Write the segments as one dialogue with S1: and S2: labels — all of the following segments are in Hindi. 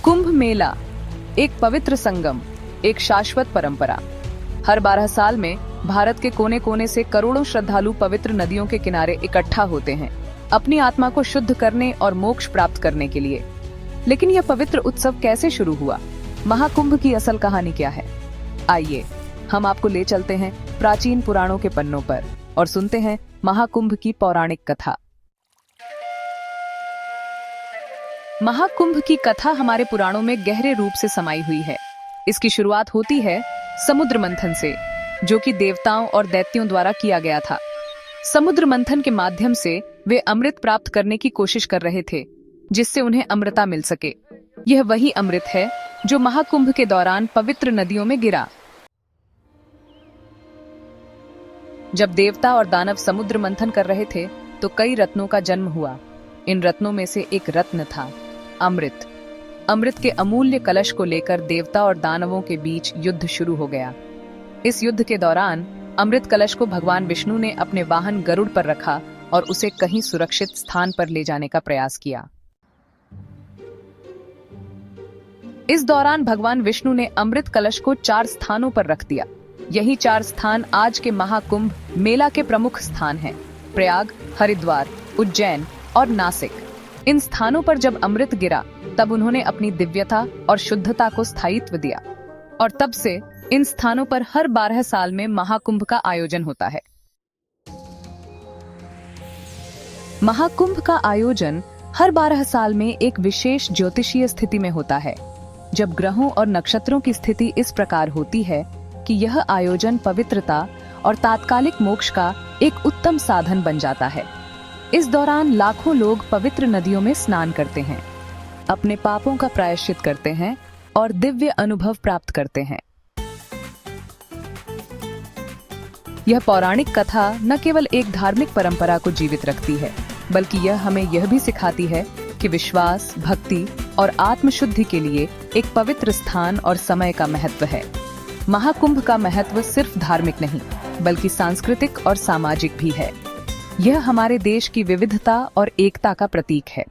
S1: कुंभ मेला एक पवित्र संगम, एक शाश्वत परंपरा। हर 12 साल में भारत के कोने कोने से करोड़ों श्रद्धालु पवित्र नदियों के किनारे इकट्ठा होते हैं, अपनी आत्मा को शुद्ध करने और मोक्ष प्राप्त करने के लिए। लेकिन यह पवित्र उत्सव कैसे शुरू हुआ? महाकुंभ की असल कहानी क्या है? आइए हम आपको ले चलते हैं प्राचीन पुराणों के पन्नों पर और सुनते हैं महाकुंभ की पौराणिक कथा। महाकुंभ की कथा हमारे पुराणों में गहरे रूप से समाई हुई है। इसकी शुरुआत होती है समुद्र मंथन से, जो कि देवताओं और दैत्यों द्वारा किया गया था। समुद्र मंथन के माध्यम से वे अमृत प्राप्त करने की कोशिश कर रहे थे, जिससे उन्हें अमृता मिल सके। यह वही अमृत है जो महाकुंभ के दौरान पवित्र नदियों में गिरा। जब देवता और दानव समुद्र मंथन कर रहे थे तो कई रत्नों का जन्म हुआ। इन रत्नों में से एक रत्न था अमृत। अमृत के अमूल्य कलश को लेकर देवता और दानवों के बीच युद्ध शुरू हो गया। इस युद्ध के दौरान अमृत कलश को भगवान विष्णु ने अपने वाहन गरुड़ पर रखा और उसे कहीं सुरक्षित स्थान पर ले जाने का प्रयास किया। इस दौरान भगवान विष्णु ने अमृत कलश को 4 स्थानों पर रख दिया। यही 4 स्थान आज के महाकुंभ मेला के प्रमुख स्थान हैं: प्रयाग, हरिद्वार, उज्जैन और नासिक। इन स्थानों पर जब अमृत गिरा तब उन्होंने अपनी दिव्यता और शुद्धता को स्थायित्व दिया, और तब से इन स्थानों पर हर 12 साल में महाकुंभ का आयोजन होता है। महाकुंभ का आयोजन हर 12 साल में एक विशेष ज्योतिषीय स्थिति में होता है, जब ग्रहों और नक्षत्रों की स्थिति इस प्रकार होती है कि यह आयोजन पवित्रता और तात्कालिक मोक्ष का एक उत्तम साधन बन जाता है। इस दौरान लाखों लोग पवित्र नदियों में स्नान करते हैं, अपने पापों का प्रायश्चित करते हैं और दिव्य अनुभव प्राप्त करते हैं। यह पौराणिक कथा न केवल एक धार्मिक परंपरा को जीवित रखती है, बल्कि यह हमें यह भी सिखाती है कि विश्वास, भक्ति और आत्मशुद्धि के लिए एक पवित्र स्थान और समय का महत्व है। महाकुंभ का महत्व सिर्फ धार्मिक नहीं, बल्कि सांस्कृतिक और सामाजिक भी है। यह हमारे देश की विविधता और एकता का प्रतीक है।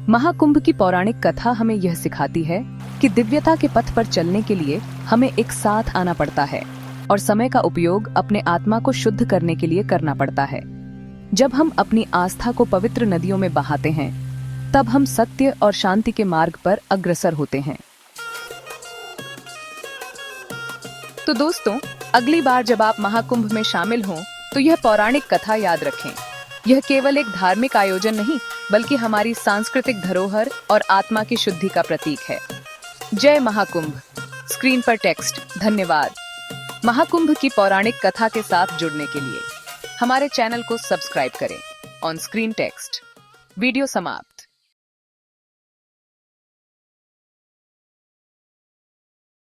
S1: महाकुंभ की पौराणिक कथा हमें यह सिखाती है कि दिव्यता के पथ पर चलने के लिए हमें एक साथ आना पड़ता है और समय का उपयोग अपने आत्मा को शुद्ध करने के लिए करना पड़ता है। जब हम अपनी आस्था को पवित्र नदियों में बहाते हैं, तब हम सत्य और शांति के मार्ग पर अग्रसर होते हैं। तो दोस्तों, अगली बार जब आप महाकुंभ में शामिल हों, तो यह पौराणिक कथा याद रखें। यह केवल एक धार्मिक आयोजन नहीं, बल्कि हमारी सांस्कृतिक धरोहर और आत्मा की शुद्धि का प्रतीक है। जय महाकुंभ। स्क्रीन पर टेक्स्ट धन्यवाद। महाकुंभ की पौराणिक कथा के साथ जुड़ने के लिए हमारे चैनल को सब्सक्राइब करें। On screen text. वीडियो समाप्त।